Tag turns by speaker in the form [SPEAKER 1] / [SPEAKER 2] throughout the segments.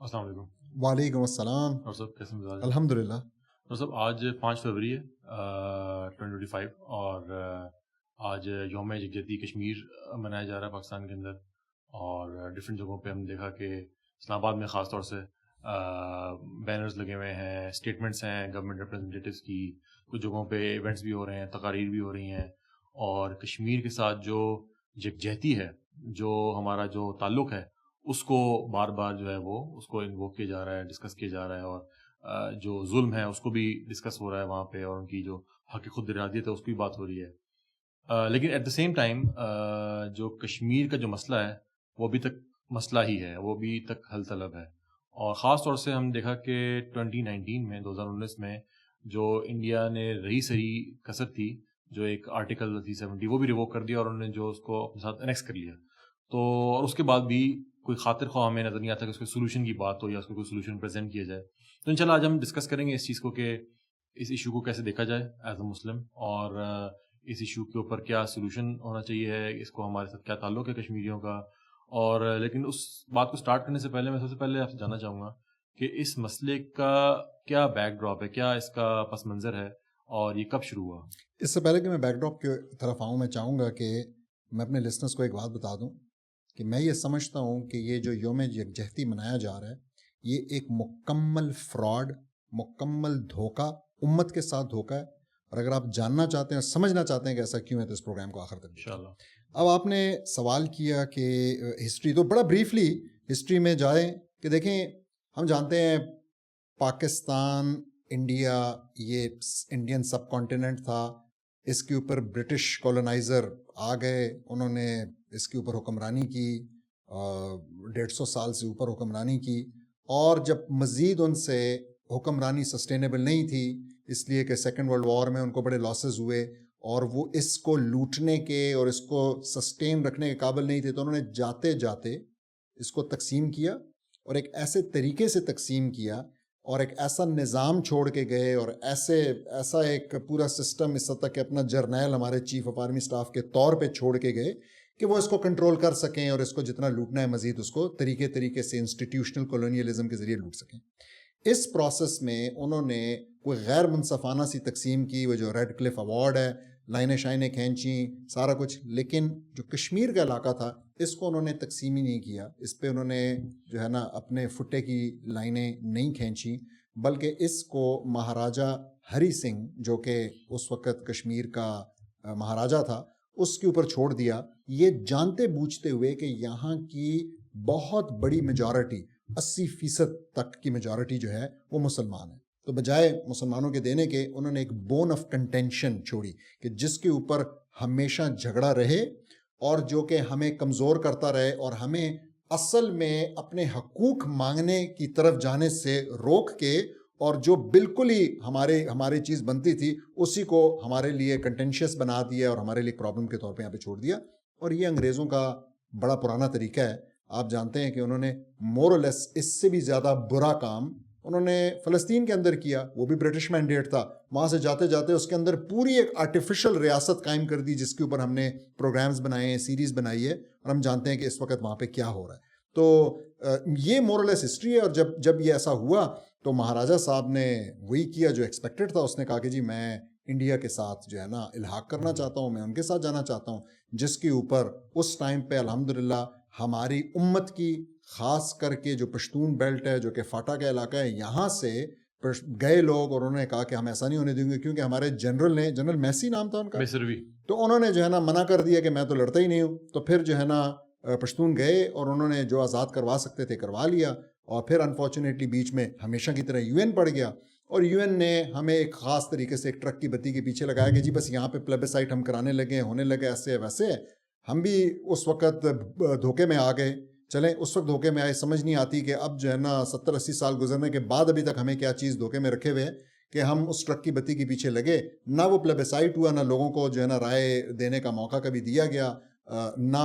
[SPEAKER 1] السلام علیکم۔
[SPEAKER 2] وعلیکم السلام۔
[SPEAKER 1] اور سب کیسے مزاج؟
[SPEAKER 2] الحمدللہ۔
[SPEAKER 1] اور سب آج 5 فروری ہے 2025 اور آج یوم یکجہتی کشمیر منایا جا رہا ہے پاکستان کے اندر، اور ڈفرینٹ جگہوں پہ ہم نے دیکھا کہ اسلام آباد میں خاص طور سے بینرز لگے ہوئے ہیں، اسٹیٹمنٹس ہیں گورنمنٹ ریپرزنٹیٹیوز کی، کچھ جگہوں پہ ایونٹس بھی ہو رہے ہیں، تقاریر بھی ہو رہی ہیں، اور کشمیر کے ساتھ جو یکجہتی ہے، جو ہمارا جو تعلق ہے، اس کو بار بار جو ہے وہ اس کو انووک کیا جا رہا ہے، ڈسکس کیا جا رہا ہے، اور جو ظلم ہے اس کو بھی ڈسکس ہو رہا ہے وہاں پہ، اور ان کی جو حق خود ارادیت ہے اس کی بھی بات ہو رہی ہے۔ لیکن ایٹ دا سیم ٹائم جو کشمیر کا جو مسئلہ ہے وہ ابھی تک مسئلہ ہی ہے، وہ ابھی تک حل طلب ہے، اور خاص طور سے ہم دیکھا کہ 2019 میں 2019 میں جو انڈیا نے رہی سری کثر تھی، جو ایک آرٹیکل 370 وہ بھی ریووک کر دیا، اور انہوں نے جو اس کو اپنے ساتھ انیکس کر لیا، تو اور اس کے بعد بھی کوئی خاطر خواہ ہمیں نظر نہیں آتا کہ اس کے سولوشن کی بات ہو یا اس کو کوئی سولوشن پریزنٹ کیا جائے۔ تو انشاءاللہ آج ہم ڈسکس کریں گے اس چیز کو کہ اس ایشو کو کیسے دیکھا جائے ایز اے مسلم، اور اس ایشو کے اوپر کیا سولوشن ہونا چاہیے، اس کو ہمارے ساتھ کیا تعلق ہے کشمیریوں کا، اور لیکن اس بات کو سٹارٹ کرنے سے پہلے میں سب سے پہلے آپ سے جاننا چاہوں گا کہ اس مسئلے کا کیا بیک ڈراپ ہے، کیا اس کا پس منظر ہے، اور یہ کب شروع ہوا؟
[SPEAKER 2] اس سے پہلے کہ میں بیک ڈراپ کی طرف آؤں، میں چاہوں گا کہ میں اپنے لسنرز کو ایک بات بتا دوں کہ میں یہ سمجھتا ہوں کہ یہ جو یوم یکجہتی منایا جا رہا ہے یہ ایک مکمل فراڈ، مکمل دھوکہ، امت کے ساتھ دھوکہ ہے، اور اگر آپ جاننا چاہتے ہیں، سمجھنا چاہتے ہیں کہ ایسا کیوں ہے، تو اس پروگرام کو آخر تک دیکھیں انشاءاللہ۔ اب آپ نے سوال کیا کہ ہسٹری، تو بڑا بریفلی ہسٹری میں جائیں کہ دیکھیں، ہم جانتے ہیں پاکستان، انڈیا، یہ انڈین سب کانٹیننٹ تھا، اس کے اوپر برٹش کولونائزر آ گئے، انہوں نے اس کے اوپر حکمرانی کی، 150 سال سے اوپر حکمرانی کی، اور جب مزید ان سے حکمرانی سسٹینیبل نہیں تھی، اس لیے کہ سیکنڈ ورلڈ وار میں ان کو بڑے لاسز ہوئے، اور وہ اس کو لوٹنے کے اور اس کو سسٹین رکھنے کے قابل نہیں تھے، تو انہوں نے جاتے جاتے اس کو تقسیم کیا، اور ایک ایسے طریقے سے تقسیم کیا، اور ایک ایسا نظام چھوڑ کے گئے، اور ایسا ایک پورا سسٹم، اس حد تک کہ اپنا جرنیل ہمارے چیف آف آرمی سٹاف کے طور پہ چھوڑ کے گئے کہ وہ اس کو کنٹرول کر سکیں، اور اس کو جتنا لوٹنا ہے مزید اس کو طریقے سے انسٹیٹیوشنل کولونیلزم کے ذریعے لوٹ سکیں۔ اس پروسیس میں انہوں نے کوئی غیر منصفانہ سی تقسیم کی، وہ جو ریڈ کلف ایوارڈ ہے، لائنیں شائنیں کھینچیں، سارا کچھ، لیکن جو کشمیر کا علاقہ تھا اس کو انہوں نے تقسیم ہی نہیں کیا، اس پہ انہوں نے جو ہے نا اپنے فٹے کی لائنیں نہیں کھینچیں، بلکہ اس کو مہاراجہ ہری سنگھ، جو کہ اس وقت کشمیر کا مہاراجہ تھا، اس کے اوپر چھوڑ دیا، یہ جانتے بوجھتے ہوئے کہ یہاں کی بہت بڑی میجارٹی، 80% تک کی میجارٹی جو ہے وہ مسلمان ہے، تو بجائے مسلمانوں کے دینے کے انہوں نے ایک بون آف کنٹینشن چھوڑی کہ جس کے اوپر ہمیشہ جھگڑا رہے، اور جو کہ ہمیں کمزور کرتا رہے، اور ہمیں اصل میں اپنے حقوق مانگنے کی طرف جانے سے روک کے، اور جو بالکل ہی ہماری چیز بنتی تھی اسی کو ہمارے لیے کنٹینشیس بنا دیا، اور ہمارے لیے پرابلم کے طور پہ یہاں پہ چھوڑ دیا۔ اور یہ انگریزوں کا بڑا پرانا طریقہ ہے، آپ جانتے ہیں کہ انہوں نے مور اور لیس اس سے بھی زیادہ برا کام انہوں نے فلسطین کے اندر کیا، وہ بھی برٹش مینڈیٹ تھا، وہاں سے جاتے جاتے اس کے اندر پوری ایک آرٹیفیشل ریاست قائم کر دی، جس کے اوپر ہم نے پروگرامز بنائے ہیں، سیریز بنائی ہے، اور ہم جانتے ہیں کہ اس وقت وہاں پہ کیا ہو رہا ہے۔ تو یہ مور اور لیس ہسٹری ہے، اور جب یہ ایسا ہوا تو مہاراجہ صاحب نے وہی کیا جو ایکسپیکٹڈ تھا، اس نے کہا کہ جی میں انڈیا کے ساتھ جو ہے نا الحاق کرنا چاہتا ہوں، میں ان کے ساتھ جانا چاہتا ہوں، جس کے اوپر اس ٹائم پہ الحمدللہ ہماری امت کی، خاص کر کے جو پشتون بیلٹ ہے، جو کہ فاٹا کا علاقہ ہے، یہاں سے گئے لوگ، اور انہوں نے کہا کہ ہم ایسا نہیں ہونے دیں گے، کیونکہ ہمارے جنرل میسی نام تھا ان کا، تو انہوں نے جو ہے نا منع کر دیا کہ میں تو لڑتا ہی نہیں ہوں، تو پھر جو ہے نا پشتون گئے، اور انہوں نے جو آزاد کروا سکتے تھے کروا لیا، اور پھر انفارچونیٹلی بیچ میں ہمیشہ کی طرح یو این پڑ گیا، اور یو این نے ہمیں ایک خاص طریقے سے ایک ٹرک کی بتی کے پیچھے لگایا کہ جی بس یہاں پہ پلیبسائٹ ہم کرانے لگے، ہونے لگے، ایسے ویسے، ہم بھی اس وقت دھوکے میں آ گئے، چلیں اس وقت دھوکے میں آئے، سمجھ نہیں آتی کہ اب جو ہے نا 70-80 سال گزرنے کے بعد ابھی تک ہمیں کیا چیز دھوکے میں رکھے ہوئے کہ ہم اس ٹرک کی بتی کے پیچھے لگے، نہ وہ پلیبسائٹ ہوا، نہ لوگوں کو جو ہے نا رائے دینے کا موقع کبھی دیا گیا، نہ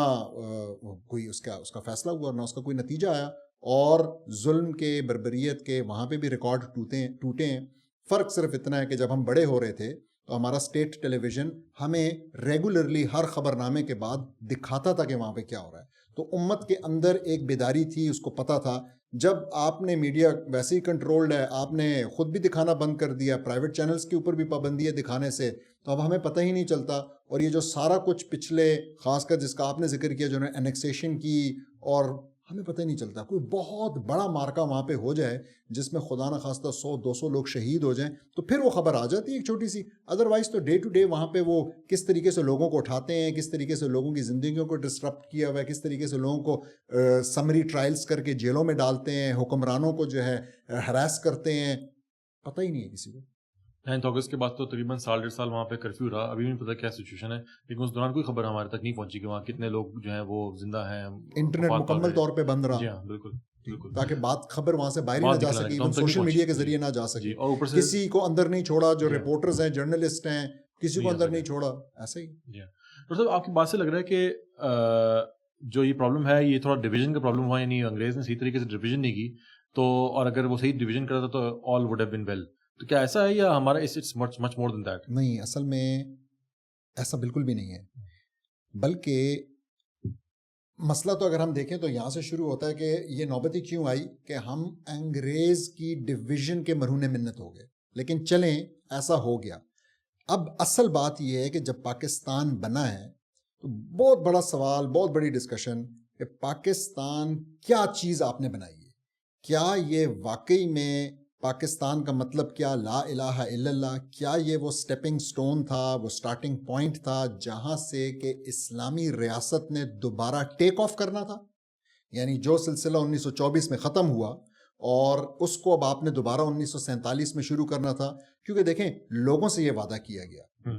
[SPEAKER 2] کوئی اس کا فیصلہ ہوا، نہ اس کا کوئی نتیجہ آیا، اور ظلم کے، بربریت کے وہاں پہ بھی ریکارڈ ٹوٹے ہیں۔ فرق صرف اتنا ہے کہ جب ہم بڑے ہو رہے تھے تو ہمارا اسٹیٹ ٹیلی ویژن ہمیں ریگولرلی ہر خبر نامے کے بعد دکھاتا تھا کہ وہاں پہ کیا ہو رہا ہے، تو امت کے اندر ایک بیداری تھی, اس کو پتہ تھا. جب آپ نے میڈیا ویسے ہی کنٹرولڈ ہے, آپ نے خود بھی دکھانا بند کر دیا, پرائیویٹ چینلز کے اوپر بھی پابندی ہے دکھانے سے, تو اب ہمیں پتہ ہی نہیں چلتا. اور یہ جو سارا کچھ پچھلے, خاص کر جس کا آپ نے ذکر کیا, جو نے انیکسیشن کی, اور ہمیں پتہ ہی نہیں چلتا. کوئی بہت بڑا مارکا وہاں پہ ہو جائے جس میں خدا نہ خواستہ 100-200 لوگ شہید ہو جائیں, تو پھر وہ خبر آ جاتی ہے ایک چھوٹی سی. ادروائز تو ڈے ٹو ڈے وہاں پہ وہ کس طریقے سے لوگوں کو اٹھاتے ہیں, کس طریقے سے لوگوں کی زندگیوں کو ڈسٹرپٹ کیا ہوا ہے, کس طریقے سے لوگوں کو سمری ٹرائلز کر کے جیلوں میں ڈالتے ہیں, حکمرانوں کو جو ہے ہراس کرتے ہیں, پتہ ہی نہیں ہے کسی کو.
[SPEAKER 1] 9 اگست کے بعد تو تقریباً 1.5 سال وہاں پہ کرفیو رہا. ابھی بھی نہیں پتا کیا سچویشن ہے, لیکن اس دوران کوئی خبر ہمارے تک نہیں پہنچی کہ وہاں کتنے لوگ جو ہیں وہ زندہ ہیں.
[SPEAKER 2] انٹرنیٹ مکمل طور پہ بند رہا.
[SPEAKER 1] جی ہاں بالکل بالکل,
[SPEAKER 2] تاکہ بات خبر وہاں سے باہر ہی نہ جا سکے, ایون سوشل میڈیا کے ذریعے نہ جا سکے.
[SPEAKER 1] اور اوپر سے
[SPEAKER 2] کسی کو اندر نہیں چھوڑا, جو رپورٹرز ہیں, جرنلسٹ ہیں, کسی کو اندر نہیں چھوڑا. ایسے ہی.
[SPEAKER 1] جی ڈاکٹر صاحب, آپ کی بات سے لگ رہا ہے کہ جو یہ پرابلم ہے یہ تھوڑا ڈویژن کا پرابلم ہوا, یعنی انگریز نے صحیح طریقے سے ڈویژن نہیں کی, تو اور اگر وہ صحیح ڈویژن کرتا تو all would have been well. تو کیا ایسا ہے یا ہمارا it's much more then that?
[SPEAKER 2] نہیں, اصل میں ایسا بالکل بھی نہیں ہے. بلکہ مسئلہ تو اگر ہم دیکھیں تو یہاں سے شروع ہوتا ہے کہ یہ نوبت ہی کیوں آئی کہ ہم انگریز کی ڈویژن کے مرہون منت ہو گئے. لیکن چلیں, ایسا ہو گیا. اب اصل بات یہ ہے کہ جب پاکستان بنا ہے تو بہت بڑا سوال, بہت بڑی ڈسکشن کہ پاکستان کیا چیز آپ نے بنائی ہے. کیا یہ واقعی میں پاکستان کا مطلب کیا لا الہ الا اللہ, کیا یہ وہ سٹیپنگ سٹون تھا, وہ سٹارٹنگ پوائنٹ تھا جہاں سے کہ اسلامی ریاست نے دوبارہ ٹیک آف کرنا تھا. یعنی جو سلسلہ 1924 میں ختم ہوا اور اس کو اب آپ نے دوبارہ 1947 میں شروع کرنا تھا. کیونکہ دیکھیں, لوگوں سے یہ وعدہ کیا گیا.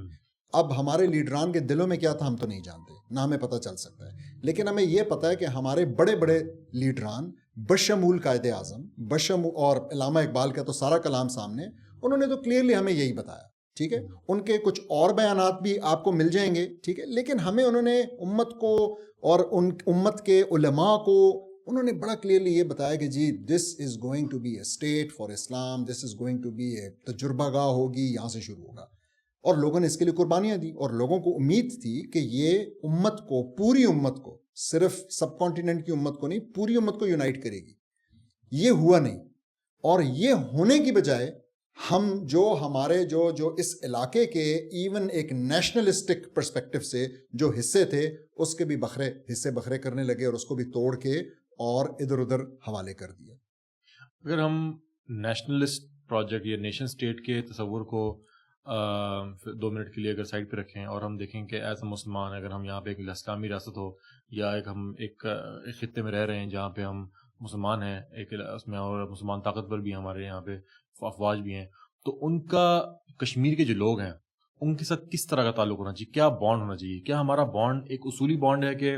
[SPEAKER 2] اب ہمارے لیڈران کے دلوں میں کیا تھا ہم تو نہیں جانتے, نہ ہمیں پتہ چل سکتا ہے. لیکن ہمیں یہ پتہ ہے کہ ہمارے بڑے بڑے لیڈران بشمول قائد اعظم اور علامہ اقبال کا تو سارا کلام سامنے, انہوں نے تو کلیئرلی ہمیں یہی بتایا. ٹھیک ہے, ان کے کچھ اور بیانات بھی آپ کو مل جائیں گے, ٹھیک ہے, لیکن ہمیں انہوں نے امت کو اور ان امت کے علماء کو انہوں نے بڑا کلیئرلی یہ بتایا کہ جی this is going to be a state for Islam, this is going to be a تجربہ گاہ ہوگی, یہاں سے شروع ہوگا. اور لوگوں نے اس کے لیے قربانیاں دی, اور لوگوں کو امید تھی کہ یہ امت کو, پوری امت کو, صرف سب کانٹیننٹ کی امت کو نہیں, پوری امت کو یونائٹ کرے گی. یہ ہوا نہیں. اور یہ ہونے کی بجائے ہم جو ہمارے جو اس علاقے کے ایون ایک نیشنلسٹک پرسپیکٹو سے جو حصے تھے, اس کے بھی حصے بکھرے کرنے لگے اور اس کو بھی توڑ کے اور ادھر ادھر حوالے کر دیا.
[SPEAKER 1] اگر ہم نیشنلسٹ پروجیکٹ یا نیشن اسٹیٹ کے تصور کو 2 منٹ کے لیے اگر سائڈ پہ رکھیں اور ہم دیکھیں کہ ایز اے مسلمان اگر ہم یہاں پہ ایک اسلامی ریاست ہو, یا ہم ایک خطے میں رہ رہے ہیں جہاں پہ ہم مسلمان ہیں ایک اس میں, اور مسلمان طاقتور بھی ہمارے یہاں پہ افواج بھی ہیں, تو ان کا کشمیر کے جو لوگ ہیں ان کے ساتھ کس طرح کا تعلق ہونا چاہیے, کیا بانڈ ہونا چاہیے؟ کیا ہمارا بانڈ ایک اصولی بانڈ ہے کہ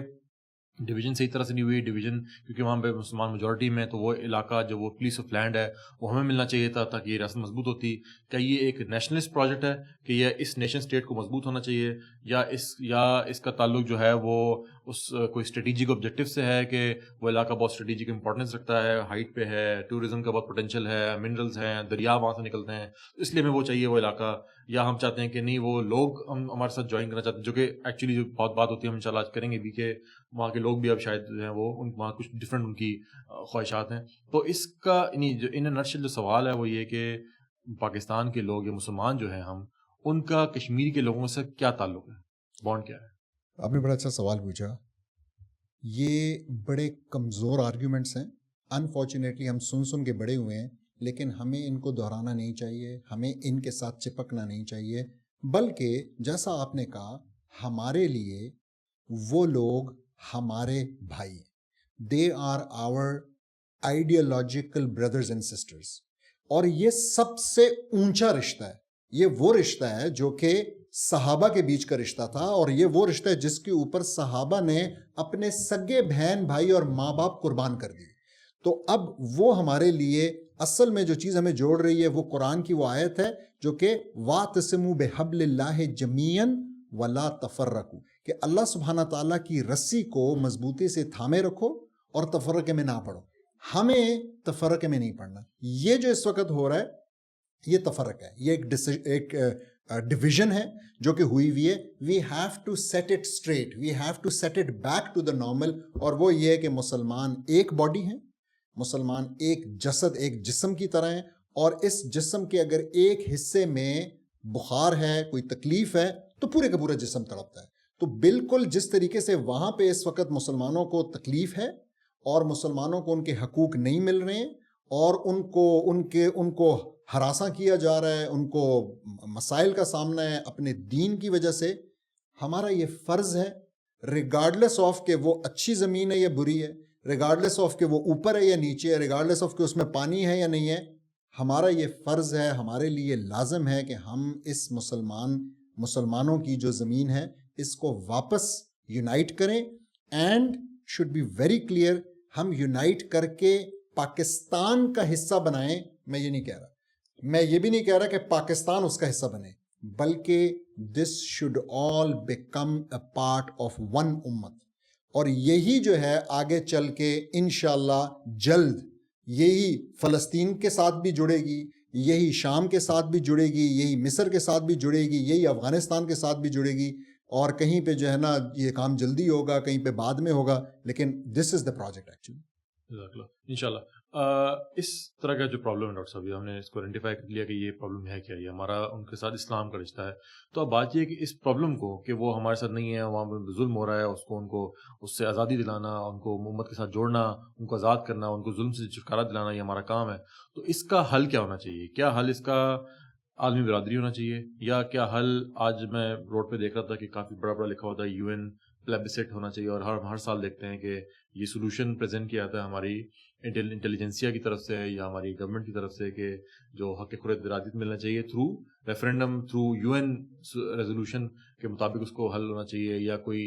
[SPEAKER 1] ڈویژن صحیح طرح سے نہیں ہوئی ڈویژن کیونکہ وہاں پہ مسلمان میجورٹی میں, تو وہ علاقہ جو وہ پیس آف لینڈ ہے وہ ہمیں ملنا چاہیے تھا تاکہ یہ ریاست مضبوط ہوتی. کیا یہ ایک نیشنلسٹ پروجیکٹ ہے کہ یہ اس نیشن اسٹیٹ کو مضبوط ہونا چاہیے, یا اس کا تعلق جو ہے وہ اس کوئی اسٹریٹجک آبجیکٹو سے ہے کہ وہ علاقہ بہت اسٹریٹجک امپورٹنس رکھتا ہے, ہائٹ پہ ہے, ٹورزم کا بہت پوٹینشیل ہے, منرلز ہیں, دریا وہاں سے نکلتے ہیں, اس لیے ہمیں وہ چاہیے وہ علاقہ, یا ہم چاہتے ہیں کہ نہیں وہ لوگ ہمارے ساتھ جوائن کرنا چاہتے ہیں, جو کہ ایکچولی جو بہت بات ہوتی ہے ہم انشاءاللہ آج کریں گے بھی کہ وہاں کے لوگ بھی اب شاید جو ہیں وہ وہاں کچھ ڈفرینٹ ان کی خواہشات ہیں. تو اس کا جو ان نٹشل جو سوال ہے وہ یہ کہ پاکستان کے لوگ یا مسلمان جو ہیں ہم, ان کا کشمیر کے لوگوں سے کیا تعلق ہے, بانڈ کیا ہے؟
[SPEAKER 2] آپ نے بڑا اچھا سوال پوچھا. یہ بڑے کمزور آرگیومنٹس ہیں, انفارچونیٹلی ہم سن کے بڑے ہوئے ہیں, لیکن ہمیں ان کو دہرانا نہیں چاہیے, ہمیں ان کے ساتھ چپکنا نہیں چاہیے. بلکہ جیسا آپ نے کہا, ہمارے لیے وہ لوگ ہمارے بھائی ہیں. They are our ideological brothers and sisters. اور یہ سب سے اونچا رشتہ ہے. یہ وہ رشتہ ہے جو کہ صحابہ کے بیچ کا رشتہ تھا, اور یہ وہ رشتہ ہے جس کے اوپر صحابہ نے اپنے سگے بہن بھائی اور ماں باپ قربان کر دیے. تو اب وہ ہمارے لیے اصل میں جو چیز ہمیں جوڑ رہی ہے وہ قرآن کی وہ آیت ہے جو کہ وَاعْتَصِمُوا بِحَبْلِ اللَّهِ جَمِيعًا وَلَا تَفَرَّقُوا, کہ اللہ سبحانہ تعالیٰ کی رسی کو مضبوطی سے تھامے رکھو اور تفرقے میں نہ پڑو. ہمیں تفرقے میں نہیں پڑنا. یہ جو اس وقت ہو رہا ہے یہ تفرق ہے, یہ ایک ڈویژن ہے جو کہ ہوئی ہوئی ہے. We have to set it straight, we have to set it back to the normal. اور وہ یہ ہے کہ مسلمان ایک باڈی ہیں, مسلمان ایک جسد, ایک جسم کی طرح ہیں, اور اس جسم کے اگر ایک حصے میں بخار ہے, کوئی تکلیف ہے, تو پورے کا پورا جسم تڑپتا ہے. تو بالکل جس طریقے سے وہاں پہ اس وقت مسلمانوں کو تکلیف ہے اور مسلمانوں کو ان کے حقوق نہیں مل رہے ہیں اور ان کو ہراساں کیا جا رہا ہے, ان کو مسائل کا سامنا ہے اپنے دین کی وجہ سے, ہمارا یہ فرض ہے ریگارڈلیس آف کہ وہ اچھی زمین ہے یا بری ہے, ریگارڈلیس آف کہ وہ اوپر ہے یا نیچے ہے, ریگارڈلیس آف کہ اس میں پانی ہے یا نہیں ہے, ہمارا یہ فرض ہے, ہمارے لیے لازم ہے کہ ہم اس مسلمانوں کی جو زمین ہے اس کو واپس یونائٹ کریں. And should be very clear, ہم یونائٹ کر کے پاکستان کا حصہ بنائیں. میں یہ نہیں کہہ رہا, میں یہ بھی نہیں کہہ رہا کہ پاکستان اس کا حصہ بنے, بلکہ this should all become a part of one امت. اور یہی جو ہے آگے چل کے انشاءاللہ جلد یہی فلسطین کے ساتھ بھی جڑے گی, یہی شام کے ساتھ بھی جڑے گی, یہی مصر کے ساتھ بھی جڑے گی, یہی افغانستان کے ساتھ بھی جڑے گی, اور کہیں پہ جو ہے نا یہ کام جلدی ہوگا, کہیں پہ بعد میں ہوگا, لیکن دس از دا پروجیکٹ ایکچولی.
[SPEAKER 1] انشاءاللہ. اس طرح کا جو پرابلم ہے ڈاکٹر صاحب, ہم نے اس کو آئیڈینٹیفائی کر لیا کہ یہ پرابلم ہے کیا, یہ ہمارا ان کے ساتھ اسلام کا رشتہ ہے. تو اب بات یہ ہے کہ اس پرابلم کو کہ وہ ہمارے ساتھ نہیں ہے, وہاں پہ ظلم ہو رہا ہے, ان کو اس سے آزادی دلانا, ان کو امت کے ساتھ جوڑنا, ان کو آزاد کرنا, ان کو ظلم سے چھٹکارا دلانا, یہ ہمارا کام ہے. تو اس کا حل کیا ہونا چاہیے؟ کیا حل اس کا عالمی برادری ہونا چاہیے, یا کیا حل, آج میں روڈ پہ دیکھ رہا تھا کہ کافی بڑا بڑا لکھا ہوتا ہے UN پلیبسٹ ہونا چاہیے, اور ہر سال دیکھتے ہیں کہ یہ سولوشن پریزنٹ کیا جاتا ہے ہماری انٹیلیجنسیا کی طرف سے یا ہماری گورنمنٹ کی طرف سے کہ جو حق خود ارادیت ملنا چاہیے through referendum, through UN resolution کے مطابق اس کو حل ہونا چاہیے, یا کوئی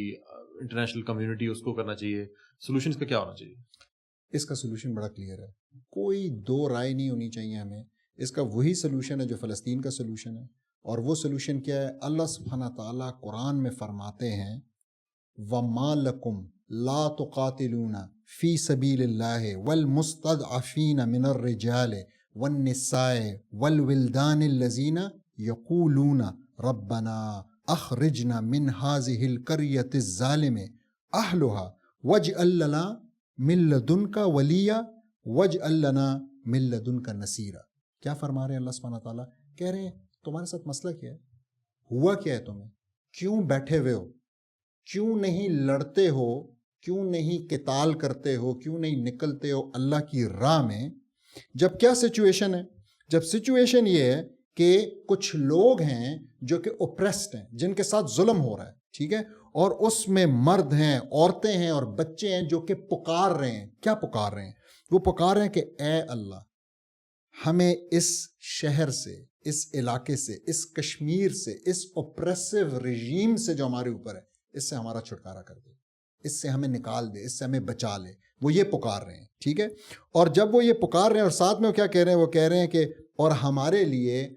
[SPEAKER 1] انٹرنیشنل کمیونٹی اس کو کرنا چاہیے. سولوشن اس کا کیا ہونا چاہیے؟
[SPEAKER 2] اس کا سولوشن بڑا کلیئر ہے, کوئی دو رائے نہیں ہونی چاہیے ہمیں. اس کا وہی سولوشن ہے جو فلسطین کا سولوشن ہے, اور وہ سولوشن کیا ہے؟ اللہ سبحانہ تعالیٰ قرآن میں فرماتے ہیں وَمَا لَكُمْ لَا تُقَاتِلُونَ فِي سَبِيلِ اللَّهِ وَالْمُسْتَضْعَفِينَ مِنَ الرِّجَالِ وَالنِّسَاءِ وَالْوِلْدَانِ الَّذِينَ يَقُولُونَ رَبَّنَا أَخْرِجْنَا مِنْ هَذِهِ الْقَرْيَةِ الظَّالِمِ أَهْلُهَا وَاجْعَلْ لَنَا مِن لَّدُنْكَ وَلِيًّا وَاجْعَلْ لَنَا مِن لَّدُنْكَ نَصِيرًا. کیا فرما رہے ہیں اللہ سبحانہ تعالیٰ؟ کہہ رہے ہیں تمہارے ساتھ مسئلہ کیا ہے, ہوا کیا ہے, تمہیں کیوں بیٹھے ہوئے ہو, کیوں نہیں لڑتے ہو, کیوں نہیں قتال کرتے ہو, کیوں نہیں نکلتے ہو اللہ کی راہ میں؟ جب کیا سچویشن ہے؟ جب سچویشن یہ ہے کہ کچھ لوگ ہیں جو کہ اوپریسڈ ہیں, جن کے ساتھ ظلم ہو رہا ہے, ٹھیک ہے, اور اس میں مرد ہیں, عورتیں ہیں اور بچے ہیں جو کہ پکار رہے ہیں. کیا پکار رہے ہیں؟ وہ پکار رہے ہیں کہ اے اللہ, ہمیں اس شہر سے, اس علاقے سے, اس کشمیر سے, اس اوپریسو رژیم سے جو ہمارے اوپر ہے, اس سے ہمارا چھٹکارا کر دے, اس سے ہمیں نکال دے, اس سے ہمیں بچا لے. وہ یہ پکار رہے ہیں, ٹھیک ہے. اور جب وہ یہ پکار رہے ہیں, اور ساتھ میں وہ کیا کہہ رہے ہیں؟ وہ کہہ رہے ہیں کہ اور ہمارے لیے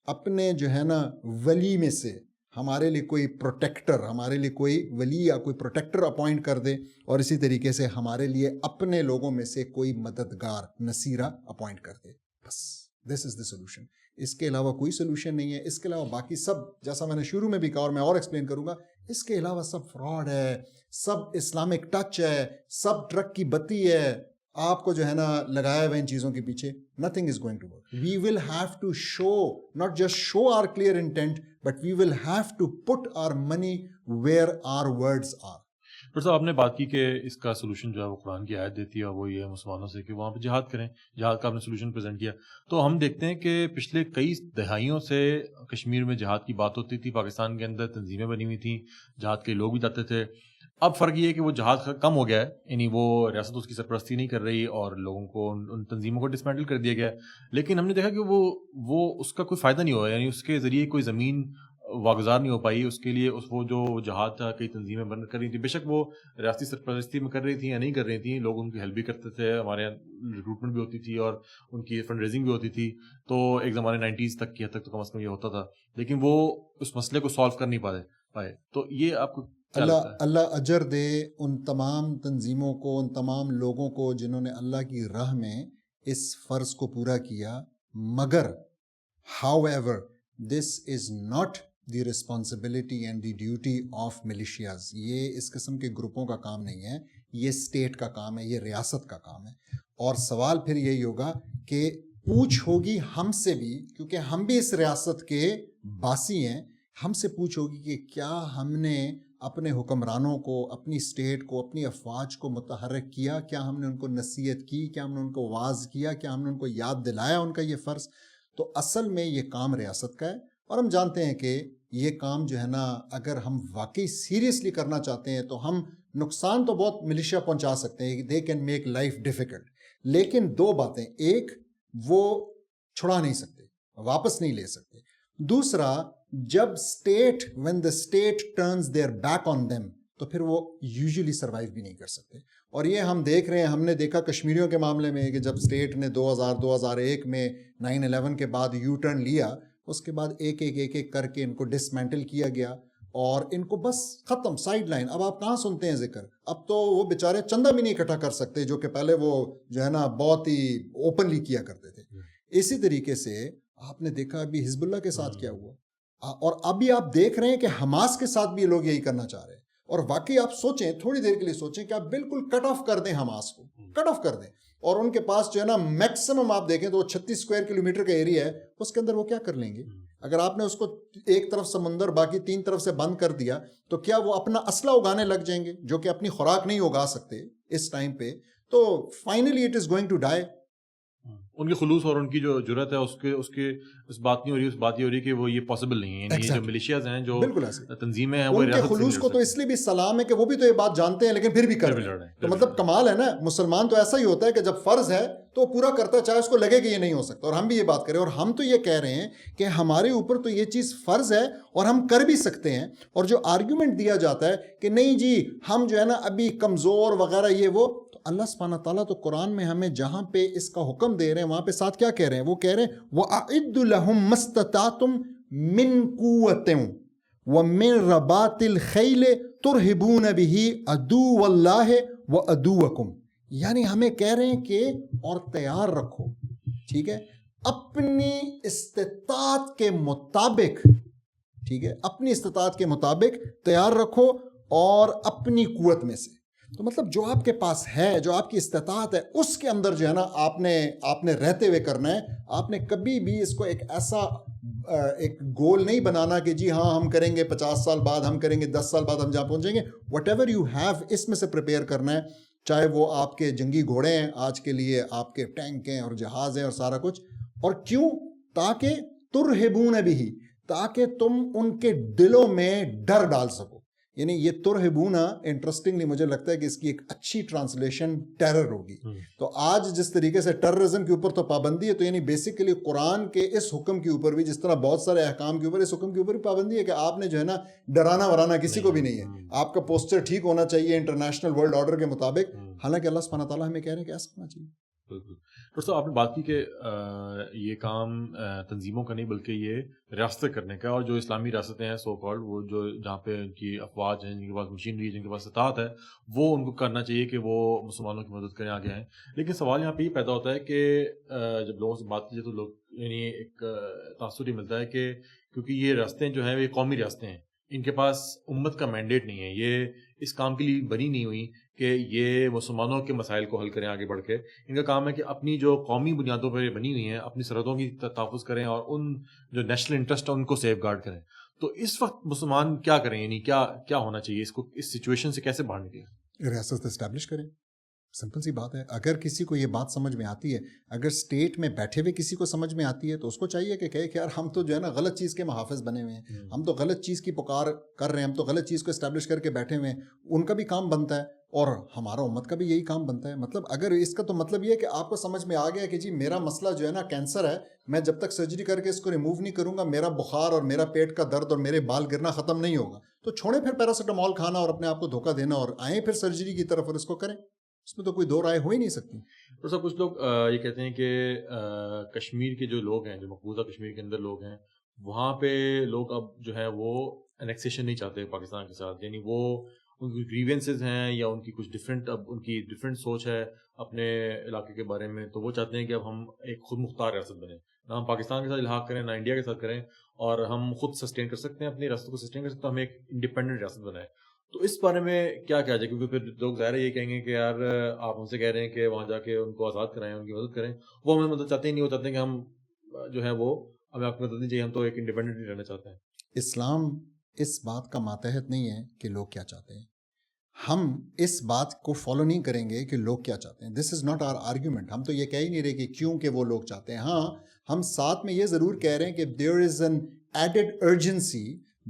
[SPEAKER 2] اپنے جو ہے نا ولی میں سے ہمارے لیے کوئی پروٹیکٹر, ہمارے لیے کوئی ولی یا کوئی پروٹیکٹر اپوائنٹ کر دے, اور اسی طریقے سے ہمارے لیے اپنے لوگوں میں سے کوئی مددگار, نصیرہ اپوائنٹ کر دے. بس دس از دا سولوشن. اس کے علاوہ کوئی سولوشن نہیں ہے. اس کے علاوہ باقی سب, جیسا میں نے شروع میں بھی کہا اور میں اور ایکسپلین کروں گا, اس کے علاوہ سب فراڈ ہے, سب اسلامک ٹچ ہے, سب ٹرک کی بتی ہے, آپ کو جو ہے نا لگایا ہوا ان چیزوں کے پیچھے. nothing is going to work. We will have to show, not just show our clear intent, but we will have to put our money where our words are.
[SPEAKER 1] Doctor صاحب, آپ نے بات کی کہ اس کا سولوشن جو ہے وہ قرآن کی آیت دیتی ہے, اور وہ یہ ہے مسلمانوں سے کہ وہاں پہ جہاد کریں. جہاد کا آپ نے سولوشن پریزنٹ کیا. تو ہم دیکھتے ہیں کہ پچھلے کئی دہائیوں سے کشمیر میں جہاد کی بات ہوتی تھی, پاکستان کے اندر تنظیمیں بنی ہوئی تھیں, جہاد کے لوگ بھی جاتے تھے. اب فرق یہ ہے کہ وہ جہاد کم ہو گیا ہے, یعنی وہ ریاست اس کی سرپرستی نہیں کر رہی اور لوگوں کو, ان تنظیموں کو ڈسمینٹل کر دیا گیا ہے. لیکن ہم نے دیکھا کہ وہ اس کا کوئی فائدہ نہیں ہوا, یعنی اس کے ذریعے کوئی زمین واگزار نہیں ہو پائی. اس کے لیے وہ جو جہاد تھا, کئی تنظیمیں بند کر رہی تھیں, بے شک وہ ریاستی سرپرستی میں کر رہی تھیں یا نہیں کر رہی تھیں, لوگ ان کی ہیلپ بھی کرتے تھے, ہمارے یہاں ریکروٹمنٹ بھی ہوتی تھی اور ان کی فنڈ ریزنگ بھی ہوتی تھی. تو ایک زمانے 90s تک کی حد تک تو کم از کم یہ ہوتا تھا, لیکن وہ اس مسئلے کو سالو کر نہیں پائے. تو یہ آپ کو
[SPEAKER 2] اللہ اجر دے ان تمام تنظیموں کو, ان تمام لوگوں کو جنہوں نے اللہ کی راہ میں اس فرض کو پورا کیا. مگر however this is not the responsibility and the duty of militias. یہ اس قسم کے گروپوں کا کام نہیں ہے, یہ اسٹیٹ کا کام ہے, یہ ریاست کا کام ہے. اور سوال پھر یہی ہوگا کہ پوچھ ہوگی ہم سے بھی, کیونکہ ہم بھی اس ریاست کے باسی ہیں, ہم سے پوچھ ہوگی کہ کیا ہم نے اپنے حکمرانوں کو, اپنی اسٹیٹ کو, اپنی افواج کو متحرک کیا, کیا ہم نے ان کو نصیحت کی, کیا ہم نے ان کو واعظ کیا, کیا ہم نے ان کو یاد دلایا ان کا یہ فرض. تو اصل میں یہ کام ریاست کا ہے, اور ہم جانتے ہیں کہ یہ کام جو ہے نا, اگر ہم واقعی سیریسلی کرنا چاہتے ہیں تو ہم نقصان تو بہت ملیشیا پہنچا سکتے ہیں, they can make life difficult, لیکن دو باتیں, ایک وہ چھڑا نہیں سکتے, واپس نہیں لے سکتے. دوسرا, جب state when the state turns their back on them, تو پھر وہ یوزلی سروائیو بھی نہیں کر سکتے. اور یہ ہم دیکھ رہے ہیں, ہم نے دیکھا کشمیریوں کے معاملے میں کہ جب اسٹیٹ نے 2001 میں 9/11 کے بعد یو ٹرن لیا, اس کے بعد ایک ایک کر کے ان کو ڈسمینٹل کیا گیا اور ان کو بس ختم, سائڈ لائن. اب آپ کہاں سنتے ہیں ذکر, اب تو وہ بیچارے چندہ بھی نہیں اکٹھا کر سکتے, جو کہ پہلے وہ جو ہے نا بہت ہی اوپنلی کیا کرتے تھے. اسی طریقے سے آپ نے دیکھا ابھی حزب اللہ کے ساتھ کیا ہوا, اور ابھی آپ دیکھ رہے ہیں کہ حماس کے ساتھ بھی یہ لوگ یہی کرنا چاہ رہے ہیں. اور واقعی آپ سوچیں, تھوڑی دیر کے لیے سوچیں کہ آپ بالکل کٹ آف کر دیں حماس کو, کٹ آف کر دیں, اور ان کے پاس جو ہے نا میکسیمم آپ دیکھیں تو وہ 36 اسکوائر کلومیٹر کا ایریا ہے, اس کے اندر وہ کیا کر لیں گے؟ اگر آپ نے اس کو ایک طرف سمندر باقی 3 طرف سے بند کر دیا, تو کیا وہ اپنا اسلحہ اگانے لگ جائیں گے, جو کہ اپنی خوراک نہیں اگا سکتے اس ٹائم پہ؟ تو finally it is going to die.
[SPEAKER 1] ان کے خلوص اور ان کی جو جرت ہے اس بات نہیں ہو رہی, اس بات یہ ہو رہی کہ وہ یہ پاسبل نہیں ہے. یعنی یہ جو ملیشیاز ہیں, جو تنظیمیں ہیں, وہ
[SPEAKER 2] ان کے خلوص کو تو اس لیے بھی سلام ہے کہ وہ بھی تو یہ بات جانتے ہیں لیکن پھر بھی کر رہے ہیں. تو مطلب کمال ہے نا, مسلمان تو ایسا ہی ہوتا ہے کہ جب فرض ہے تو پورا کرتا ہے, چاہے اس کو لگے کہ یہ نہیں ہو سکتا. اور ہم بھی یہ بات کریں, اور ہم تو یہ کہہ رہے ہیں کہ ہمارے اوپر تو یہ چیز فرض ہے اور ہم کر بھی سکتے ہیں. اور جو آرگیومنٹ دیا جاتا ہے کہ نہیں جی ہم جو ہے نا ابھی کمزور وغیرہ یہ وہ, اللہ سبحانہ تعالیٰ تو قرآن میں ہمیں جہاں پہ اس کا حکم دے رہے ہیں وہاں پہ ساتھ کیا کہہ رہے ہیں؟ وہ کہہ رہے ہیں وَأَعِدُّ لَهُم مَّسْتَطَعْتُم مِّن قُوَّةٍ وَمِن رَبَاطِ الْخَيْلِ تُرْهِبُونَ بِهِ عَدُوَّ اللَّهِ وَعَدُوَّكُمْ. یعنی ہمیں کہہ رہے ہیں کہ اور تیار رکھو, ٹھیک ہے, اپنی استطاعت کے مطابق, ٹھیک ہے, اپنی استطاعت کے مطابق تیار رکھو, اور اپنی قوت میں سے. تو مطلب جو آپ کے پاس ہے, جو آپ کی استطاعت ہے, اس کے اندر جو ہے نا آپ نے رہتے ہوئے کرنا ہے. آپ نے کبھی بھی اس کو ایک ایسا ایک گول نہیں بنانا کہ جی ہاں ہم کریں گے 50 سال بعد, ہم کریں گے 10 سال بعد ہم جہاں پہنچیں گے. وٹ ایور یو ہیو, اس میں سے پریپیئر کرنا ہے, چاہے وہ آپ کے جنگی گھوڑے ہیں, آج کے لیے آپ کے ٹینک ہیں اور جہاز ہیں اور سارا کچھ. اور کیوں؟ تاکہ ترہبون بھی, تاکہ تم ان کے دلوں میں ڈر ڈال سکو. یعنی یہ ترہبونا انٹرسٹنگلی مجھے لگتا ہے کہ اس کی ایک اچھی ٹرانسلیشن ٹیرر ہوگی. تو آج جس طریقے سے ٹیررزم کے اوپر تو پابندی ہے, تو یعنی بیسیکلی قرآن کے اس حکم کے اوپر بھی, جس طرح بہت سارے احکام کے اوپر, اس حکم کے اوپر بھی پابندی ہے کہ آپ نے جو ہے نا ڈرانا ورانا کسی کو بھی نہیں ہے. آپ کا پوسچر ٹھیک ہونا چاہیے انٹرنیشنل ورلڈ آرڈر کے مطابق. حالانکہ اللہ سبحانہ تعالیٰ ہمیں کہہ رہے ہیں کہ ایسا ہونا چاہیے.
[SPEAKER 1] بالکل. ڈاکٹر صاحب آپ نے بات کی کہ یہ کام تنظیموں کا نہیں بلکہ یہ ریاستیں کرنے کا, اور جو اسلامی ریاستیں ہیں سو کالڈ, وہ جو جہاں پہ ان کی افواج ہیں, جن کے پاس مشینری ہے, جن کے پاس استطاعت ہے, وہ ان کو کرنا چاہیے کہ وہ مسلمانوں کی مدد کریں, آگے آئیں. لیکن سوال یہاں پہ یہ پیدا ہوتا ہے کہ جب لوگوں سے بات کیجیے تو لوگ یعنی ایک تاثر یہ ملتا ہے کہ کیونکہ یہ ریاستیں جو ہیں یہ قومی ریاستیں ہیں, ان کے پاس امت کا مینڈیٹ نہیں ہے, یہ اس کام کے لیے بنی نہیں ہوئی کہ یہ مسلمانوں کے مسائل کو حل کریں آگے بڑھ کے. ان کا کام ہے کہ اپنی جو قومی بنیادوں پر بنی ہوئی ہیں اپنی سرحدوں کی تحفظ کریں اور ان جو نیشنل انٹرسٹ ہے ان کو سیف گارڈ کریں. تو اس وقت مسلمان کیا کریں, یعنی کیا ہونا چاہیے, اس کو اس سچویشن سے کیسے باہر نکلیں؟
[SPEAKER 2] ریاست اسٹیبلش کریں, سمپل سی بات ہے. اگر کسی کو یہ بات سمجھ میں آتی ہے, اگر اسٹیٹ میں بیٹھے ہوئے کسی کو سمجھ میں آتی ہے, تو اس کو چاہیے کہ کہے کہ یار ہم تو جو ہے نا غلط چیز کے محافظ بنے ہوئے ہیں, ہم تو غلط چیز کی پکار کر رہے ہیں, ہم تو غلط چیز کو اسٹیبلش کر کے بیٹھے ہوئے ہیں. ان کا بھی کام بنتا ہے اور ہمارا امت کا بھی یہی کام بنتا ہے. مطلب اگر اس کا تو مطلب یہ ہے کہ آپ کو سمجھ میں آ گیا کہ جی میرا مسئلہ جو ہے نا کینسر ہے, میں جب تک سرجری کر کے اس کو ریموو نہیں کروں گا میرا بخار اور میرا پیٹ کا درد اور میرے بال گرنا ختم نہیں ہوگا, تو چھوڑیں پھر پیراسیٹامول کھانا اور اپنے آپ کو دھوکہ دینا, اور آئیں پھر سرجری کی طرف اور اس کو کریں. اس میں تو کوئی دو رائے ہو ہی نہیں سکتی.
[SPEAKER 1] تو سب کچھ لوگ یہ کہتے ہیں کہ کشمیر کے جو لوگ ہیں, جو مقبوضہ کشمیر کے اندر لوگ ہیں, وہاں پہ لوگ اب جو ہے وہ انیکسیشن نہیں چاہتے پاکستان کے ساتھ, یعنی وہ ان کی گریوینسز ہیں یا ان کی کچھ ڈفرینٹ، اب ان کی ڈفرینٹ سوچ ہے اپنے علاقے کے بارے میں، تو وہ چاہتے ہیں کہ اب ہم ایک خود مختار ریاست بنیں، نہ ہم پاکستان کے ساتھ الحاق کریں نہ انڈیا کے ساتھ کریں، اور ہم خود سسٹین کر سکتے ہیں اپنی ریاست کو سسٹین کر سکتے ہیں، ہم ایک انڈیپینڈنٹ ریاست بنائیں. تو اس بارے میں کیا کیا جائے؟ کیونکہ پھر لوگ ظاہر ہے یہ کہیں گے کہ یار آپ ہم سے کہہ رہے ہیں کہ وہاں جا کے ان کو آزاد کرائیں، ان کی مدد کریں، وہ ہمیں مدد چاہتے ہی نہیں، وہ چاہتے ہیں کہ ہم جو ہے وہ ہمیں آپ کی مدد نہیں چاہیے، ہم تو ایک انڈیپینڈنٹ رہنا چاہتے ہیں.
[SPEAKER 2] اسلام اس بات کا ماتحت نہیں ہے کہ لوگ کیا چاہتے ہیں. ہم اس بات کو فالو نہیں کریں گے کہ لوگ کیا چاہتے ہیں. دس از ناٹ آر آرگیومنٹ. ہم تو یہ کہہ ہی نہیں رہے کہ کیوں کہ وہ لوگ چاہتے ہیں. ہاں ہم ساتھ میں یہ ضرور کہہ رہے ہیں کہ there is an added urgency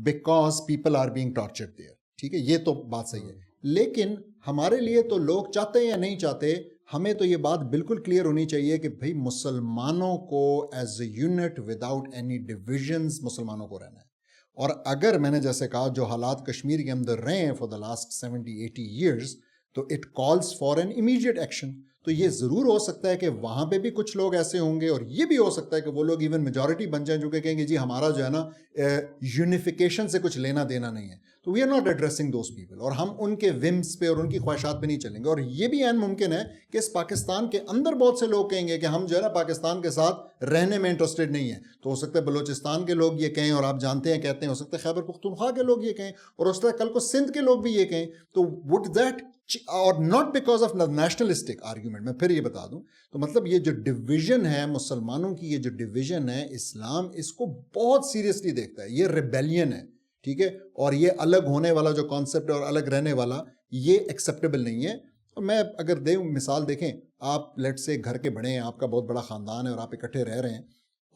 [SPEAKER 2] because people are being tortured there. ٹھیک ہے، یہ تو بات صحیح ہے، لیکن ہمارے لیے تو لوگ چاہتے ہیں یا نہیں چاہتے، ہمیں تو یہ بات بالکل کلیئر ہونی چاہیے کہ بھئی مسلمانوں کو as a unit without any divisions مسلمانوں کو رہنا ہے. اور اگر میں نے جیسے کہا جو حالات کشمیر کے اندر رہے ہیں فار دا لاسٹ 70-80 ایئرس، تو it calls for N immediate action. تو یہ ضرور ہو سکتا ہے کہ وہاں پہ بھی کچھ لوگ ایسے ہوں گے، اور یہ بھی ہو سکتا ہے کہ وہ لوگ ایون میجورٹی بن جائیں جو کہ کہیں گے جی ہمارا جو ہے نا یونیفیکیشن سے کچھ لینا دینا نہیں ہے. تو we are not addressing those people, اور ہم ان کے ومس پہ اور ان کی خواہشات پہ نہیں چلیں گے. اور یہ بھی عین ممکن ہے کہ اس پاکستان کے اندر بہت سے لوگ کہیں گے کہ ہم جو ہے نا پاکستان کے ساتھ رہنے میں انٹرسٹڈ نہیں ہیں. تو ہو سکتا ہے بلوچستان کے لوگ یہ کہیں، اور آپ جانتے ہیں کہتے ہیں، ہو سکتا ہے خیبر پختونخوا کے لوگ یہ کہیں، اور ہو سکتا ہے کل کو سندھ کے لوگ بھی یہ کہیں. تو وڈ دیٹ اور not because of nationalistic argument. میں پھر یہ بتا دوں، تو مطلب یہ جو ڈویژن ہے مسلمانوں کی، یہ جو ڈویژن ہے، اسلام اس کو بہت سیریسلی دیکھتا ہے. یہ ریبیلین ہے، ٹھیک ہے، اور یہ الگ ہونے والا جو کانسیپٹ اور الگ رہنے والا، یہ ایکسیپٹیبل نہیں ہے. اور میں اگر دیں مثال، دیکھیں آپ لیٹ سے گھر کے بڑے ہیں، آپ کا بہت بڑا خاندان ہے اور آپ اکٹھے رہ رہے ہیں،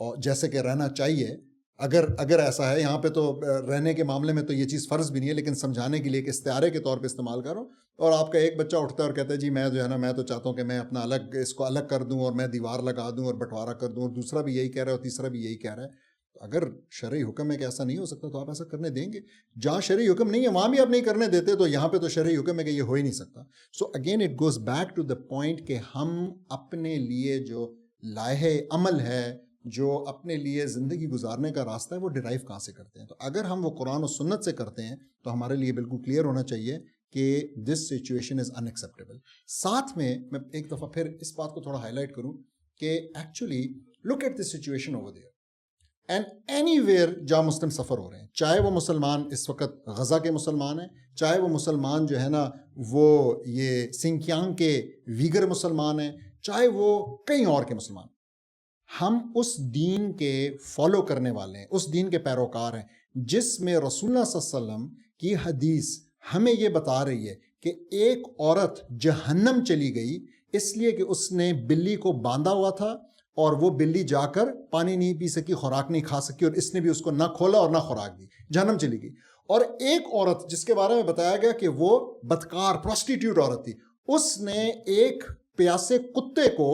[SPEAKER 2] اور جیسے کہ رہنا چاہیے، اگر ایسا ہے، یہاں پہ تو رہنے کے معاملے میں تو یہ چیز فرض بھی نہیں ہے، لیکن سمجھانے کے لیے ایک استعارے کے طور پہ استعمال کرو. اور آپ کا ایک بچہ اٹھتا ہے اور کہتا ہے جی میں جو ہے نا، میں تو چاہتا ہوں کہ میں اپنا الگ اس کو الگ کر دوں اور میں دیوار لگا دوں اور بٹوارا کر دوں، اور دوسرا بھی یہی کہہ رہا ہے اور تیسرا بھی یہی کہہ رہا ہے. تو اگر شرعی حکم ہے کہ ایسا نہیں ہو سکتا تو آپ ایسا کرنے دیں گے؟ جہاں شرعی حکم نہیں ہے وہاں بھی آپ نہیں کرنے دیتے، تو یہاں پہ تو شرعی حکم ہے کہ یہ ہو ہی نہیں سکتا. So again it goes back to the point کہ ہم اپنے لیے جو لائحہ عمل ہے، جو اپنے لیے زندگی گزارنے کا راستہ ہے، وہ ڈرائیو کہاں سے کرتے ہیں. تو اگر ہم وہ قرآن و سنت سے کرتے ہیں تو ہمارے لیے بالکل کلیئر ہونا چاہیے کہ this situation is in acceptable. ساتھ میں ایک دفعہ پھر اس بات کو تھوڑا ہائی لائٹ کروں کہ actually look at this situation over there and anywhere جہاں مسلم سفر ہو رہے ہیں، چاہے وہ مسلمان اس وقت غزہ کے مسلمان ہیں، چاہے وہ مسلمان جو ہے نا وہ یہ سنکیانگ کے ویگر مسلمان ہیں، چاہے وہ کئی اور کے مسلمان، ہم اس دین کے فالو کرنے والے ہیں، اس دین کے پیروکار ہیں جس میں رسول اللہ صلی اللہ علیہ وسلم کی حدیث ہمیں یہ بتا رہی ہے کہ ایک عورت جہنم چلی گئی اس لیے کہ اس نے بلی کو باندھا ہوا تھا، اور وہ بلی جا کر پانی نہیں پی سکی، خوراک نہیں کھا سکی، اور اس نے بھی اس کو نہ کھولا اور نہ خوراک دی، جہنم چلی گئی. اور ایک عورت جس کے بارے میں بتایا گیا کہ وہ بدکار پروسٹیٹیوٹ عورت تھی، اس نے ایک پیاسے کتے کو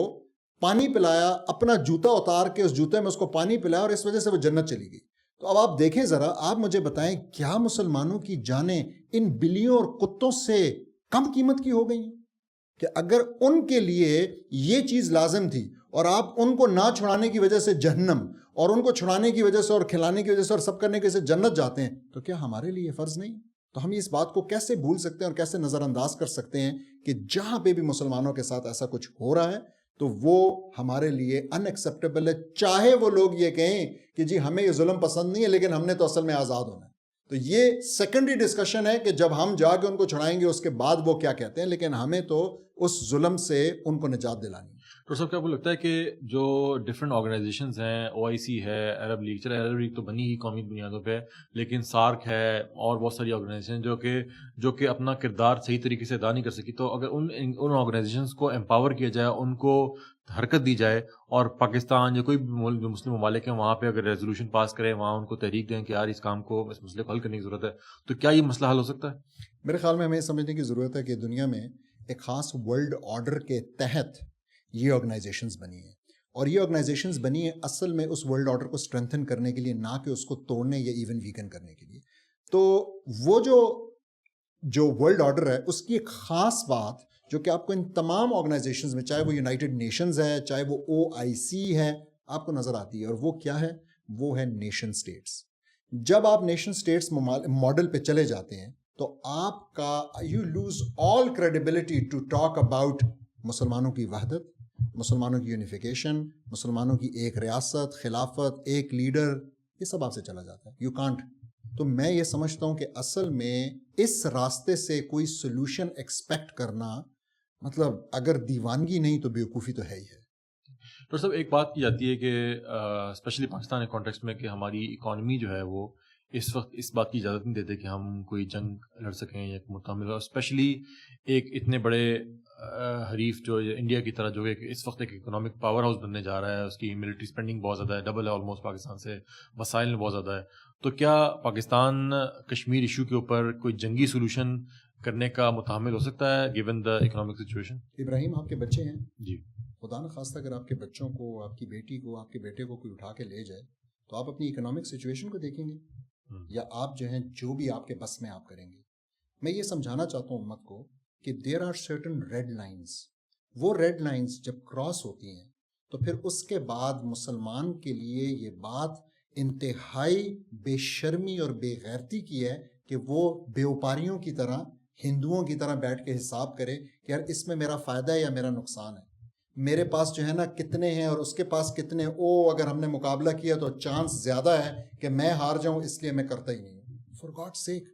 [SPEAKER 2] پانی پلایا، اپنا جوتا اتار کے اس جوتے میں اس کو پانی پلایا، اور اس وجہ سے وہ جنت چلی گئی. تو اب آپ دیکھیں ذرا، آپ مجھے بتائیں کیا مسلمانوں کی جانیں ان بلیوں اور کتوں سے کم قیمت کی ہو گئی ہیں؟ کہ اگر ان کے لیے یہ چیز لازم تھی اور آپ ان کو نہ چھڑانے کی وجہ سے جہنم، اور ان کو چھڑانے کی وجہ سے اور کھلانے کی وجہ سے اور سب کرنے کی وجہ سے جنت جاتے ہیں، تو کیا ہمارے لیے فرض نہیں؟ تو ہم اس بات کو کیسے بھول سکتے ہیں اور کیسے نظر انداز کر سکتے ہیں کہ جہاں پہ بھی مسلمانوں کے ساتھ ایسا کچھ ہو رہا ہے تو وہ ہمارے لیے ان ایکسیپٹیبل ہے، چاہے وہ لوگ یہ کہیں کہ جی ہمیں یہ ظلم پسند نہیں ہے لیکن ہم نے تو اصل میں آزاد ہونا ہے. تو یہ سیکنڈری ڈسکشن ہے کہ جب ہم جا کے ان کو چھڑائیں گے اس کے بعد وہ کیا کہتے ہیں، لیکن ہمیں تو اس ظلم سے ان کو نجات دلانی ہے.
[SPEAKER 1] ڈاکٹر صاحب کیا آپ کو لگتا ہے کہ جو ڈفرینٹ آرگنائزیشنز ہیں، OIC ہے، عرب لیگ، چلے عرب لیگ تو بنی ہی قومی بنیادوں پہ، لیکن سارک ہے اور بہت ساری آرگنائزیشن جو کہ اپنا کردار صحیح طریقے سے ادا نہیں کر سکی، تو اگر ان آرگنائزیشنز کو امپاور کیا جائے، ان کو حرکت دی جائے، اور پاکستان یا کوئی بھی جو مسلم ممالک ہیں وہاں پہ اگر ریزولوشن پاس کریں، وہاں ان کو تحریک دیں کہ یار اس کام کو، اس مسئلے کو حل کرنے کی ضرورت ہے، تو کیا یہ مسئلہ حل ہو سکتا ہے؟
[SPEAKER 2] میرے خیال میں ہمیں یہ سمجھنے کی ضرورت ہے کہ دنیا میں ایک خاص ورلڈ آرڈر کے تحت یہ آرگنائزیشنز بنی ہیں، اور یہ آرگنائزیشنز بنی ہیں اصل میں اس ورلڈ آرڈر کو اسٹرینتھن کرنے کے لیے، نہ کہ اس کو توڑنے یا ایون ویکن کرنے کے لیے. تو وہ جو ورلڈ آرڈر ہے اس کی ایک خاص بات جو کہ آپ کو ان تمام آرگنائزیشنز میں، چاہے وہ یونائٹڈ نیشنز ہے، چاہے وہ OIC ہے، آپ کو نظر آتی ہے، اور وہ کیا ہے؟ وہ ہے نیشن سٹیٹس. جب آپ نیشن سٹیٹس ماڈل پہ چلے جاتے ہیں تو آپ کا you lose all credibility to talk about مسلمانوں کی وحدت, مسلمانوں کی یونیفیکیشن, مسلمانوں کی ایک ریاست, خلافت, ایک لیڈر, یہ سب آپ سے چلا جاتا ہے. You can't. تو میں یہ سمجھتا ہوں کہ اصل میں اس راستے سے کوئی سولوشن ایکسپیکٹ کرنا مطلب اگر دیوانگی نہیں تو بیوقوفی تو ہے ہی ہے.
[SPEAKER 1] ڈاکٹر صاحب ایک بات کی جاتی ہے کہ اسپیشلی پاکستان کے کانٹیکسٹ میں کہ ہماری اکانومی جو ہے وہ اس وقت اس بات کی اجازت نہیں دیتے کہ ہم کوئی جنگ لڑ سکیں یا متحمل, اور اسپیشلی ایک اتنے بڑے حریف جو انڈیا کی طرح جو کہ اس وقت ایک اکنامک پاور ہاؤس بننے جا رہا ہے, اس کی ملٹری اسپینڈنگ بہت زیادہ ہے, ڈبل ہے آلموسٹ پاکستان سے, وسائل میں بہت زیادہ ہے. تو کیا پاکستان کشمیر ایشو کے اوپر کوئی جنگی سولوشن کرنے کا متحمل ہو سکتا ہے گیون دا اکنامک سچویشن؟
[SPEAKER 2] ابراہیم آپ کے بچے ہیں
[SPEAKER 1] جی,
[SPEAKER 2] خدا نخواستہ اگر آپ کے بچوں کو, آپ کی بیٹی کو, آپ کے بیٹے کو کوئی اٹھا کے لے جائے تو آپ اپنی اکنامک سچویشن کو دیکھیں گے یا آپ جو ہیں جو بھی آپ کے بس میں آپ کریں گے. میں یہ سمجھانا چاہتا ہوں امت کو کہ there are certain red lines. وہ ریڈ لائنز جب کراس ہوتی ہیں تو پھر اس کے بعد مسلمان کے لیے یہ بات انتہائی بے شرمی اور بے غیرتی کی ہے کہ وہ بیوپاریوں کی طرح, ہندوؤں کی طرح بیٹھ کے حساب کرے کہ یار اس میں میرا فائدہ ہے یا میرا نقصان ہے, میرے پاس جو ہے نا کتنے ہیں اور اس کے پاس کتنے, اگر ہم نے مقابلہ کیا تو چانس زیادہ ہے کہ میں ہار جاؤں, اس لیے میں کرتا ہی نہیں ہوں. فار گاڈ سیک,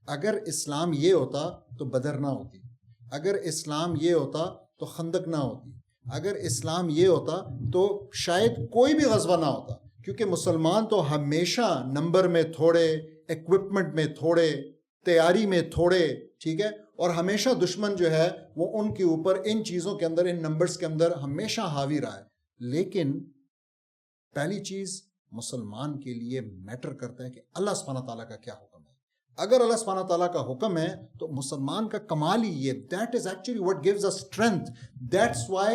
[SPEAKER 2] اگر اسلام یہ ہوتا تو بدر نہ ہوتی, اگر اسلام یہ ہوتا تو خندق نہ ہوتی, اگر اسلام یہ ہوتا تو شاید کوئی بھی غزوہ نہ ہوتا, کیونکہ مسلمان تو ہمیشہ نمبر میں تھوڑے, ایکوپمنٹ میں تھوڑے, تیاری میں تھوڑے, ٹھیک ہے, اور ہمیشہ دشمن جو ہے وہ ان کے اوپر ان چیزوں کے اندر, ان نمبرز کے اندر ہمیشہ حاوی رہا ہے. لیکن پہلی چیز مسلمان کے لیے میٹر کرتا ہے کہ اللہ سبحانہ تعالیٰ کا کیا حکم ہے. اگر اللہ سبحانہ تعالیٰ کا حکم ہے تو مسلمان کا کمال ہی یہ, that is actually what gives us strength. That's why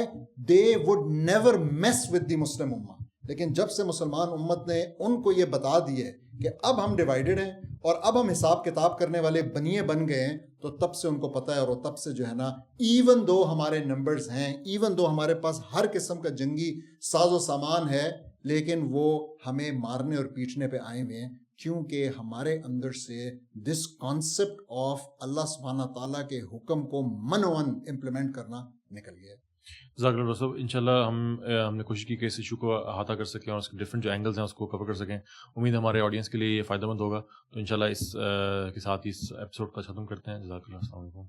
[SPEAKER 2] they would never mess with the Muslim Ummah. لیکن جب سے مسلمان امت نے ان کو یہ بتا دیے کہ اب ہم ڈیوائیڈڈ ہیں اور اب ہم حساب کتاب کرنے والے بنیے بن گئے ہیں, تو تب سے ان کو پتہ ہے, اور وہ تب سے جو ہے نا ایون دو ہمارے نمبرز ہیں, ایون دو ہمارے پاس ہر قسم کا جنگی ساز و سامان ہے, لیکن وہ ہمیں مارنے اور پیٹنے پہ آئے ہوئے ہیں, کیونکہ ہمارے اندر سے دس کانسیپٹ آف اللہ سبحانہ تعالیٰ کے حکم کو منوان امپلیمنٹ کرنا نکل گیا ہے.
[SPEAKER 1] جزاک اللہ صاحب. انشاءاللہ ہم نے کوشش کی کہ اس ایشو کو احاطہ کر سکیں اور اس کے ڈفرینٹ جو اینگلز ہیں اس کو کور کر سکیں. امید ہے ہمارے آڈینس کے لیے یہ فائدہ مند ہوگا. تو انشاءاللہ اس کے ساتھ اس ایپیسوڈ کا ختم کرتے ہیں. جزاک اللہ. السلام علیکم.